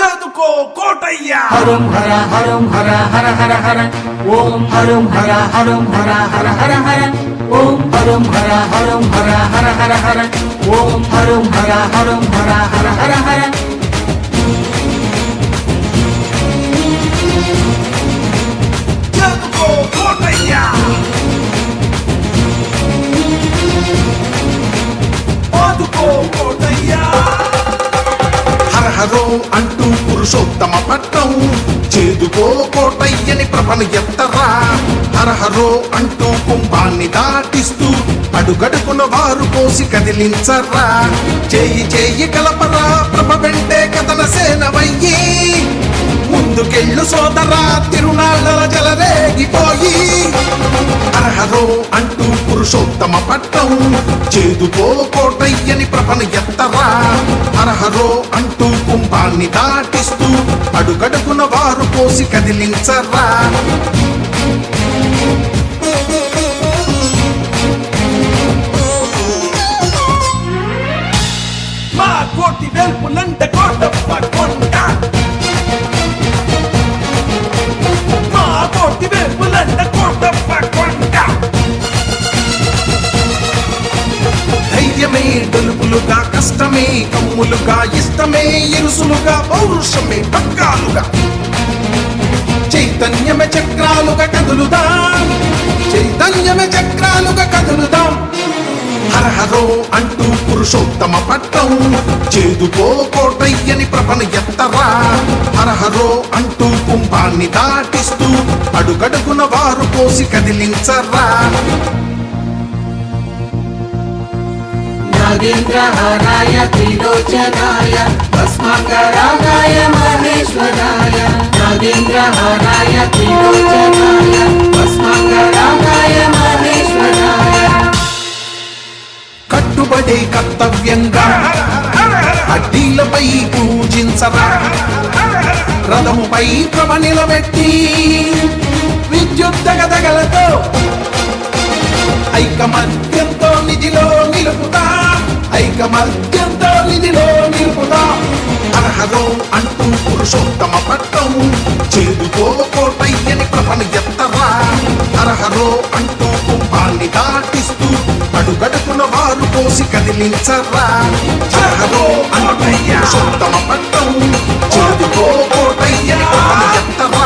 చదుకో కోటయ్య హరం హర హరం హర హర హర హర ఓం హరం హర హరం హర హర హర హర ఓం హరం హర హరం హర హర హర హర ఓం హరం హర హరం హర హర హర హర చదుకో కోటయ్య చదుకో కోటయ్య హరహరో అంటూ పురుషోత్తమ పట్టం చేదుకో కోటయ్యని ప్రభను ఎత్తరా హరహరో అంటూ కుంభాన్ని దాటిస్తూ అడుగడుకున వారు పోసి కదిలించరా చేయి చేయి కలపరా ప్రభ వెంటే కథన సేనవయ్యి ముందుకెళ్ళు సోదరా తిరునాళ్ళ జలరేగిపోయి హరహరో అంటూ పురుషోత్తమ పట్టం చేదుకో కోటయ్యని ప్రభను ఎత్తరా హరహరో అంటూ కుంభాన్ని దాటిస్తూ అడుగడుగున వారు పోసి కదిలించరా మా కోటి వెల్పులంట కోటప్ప కొండ మా కోటి వెల్పులంట కోటప్ప కొండ ధైర్యమే గలుపులుగా కష్టమే కమ్ములుగా ఇష్టమే ఇరుసులుగా పౌరుషమే పక్కాలుగా చైతన్యమే చక్రాలుగా కదులుదాం చైతన్యమే చక్రాలుగా కదులుదాం హరహరో అంటూ పురుషోత్తమ పట్టం చేదుకో కోటయ్యని ప్రభను ఎత్తరా హరహరో అంటూ కుంభాన్ని దాటిస్తూ అడుగడుగున వారు పోసి కదిలించరా నాగేంద్రహారాయ త్రిలోచనాయ భస్మాంగరాగాయ మహేశ్వరాయ నాగేంద్రహారాయ త్రిలోచనాయ భస్మాంగరాగాయ మహేశ్వరాయ కట్టుబడే కర్తవ్యంగా అడ్డీలపై పూజించరా రథముపై ప్రభ నిలబెట్టి విద్యుత్ దగదగలతో ఐకమత్యంతో నిధిలో నిలుపుతా ఐకమత్యంతో నిధిలో నిలుపుతా హరహరో అంటూ పురుషోత్తమ పట్టం చేదుకో కోటయ్యని ప్రభను ఎత్తరా హరహరో అంటూ కుంభాన్ని దాటిస్తూ అడుగడుకున వారు పోసి కదిలించరా హరహరో అంటూ పురుషోత్తమ పట్టం చేదుకో కోటయ్యని ప్రభను ఎత్తరా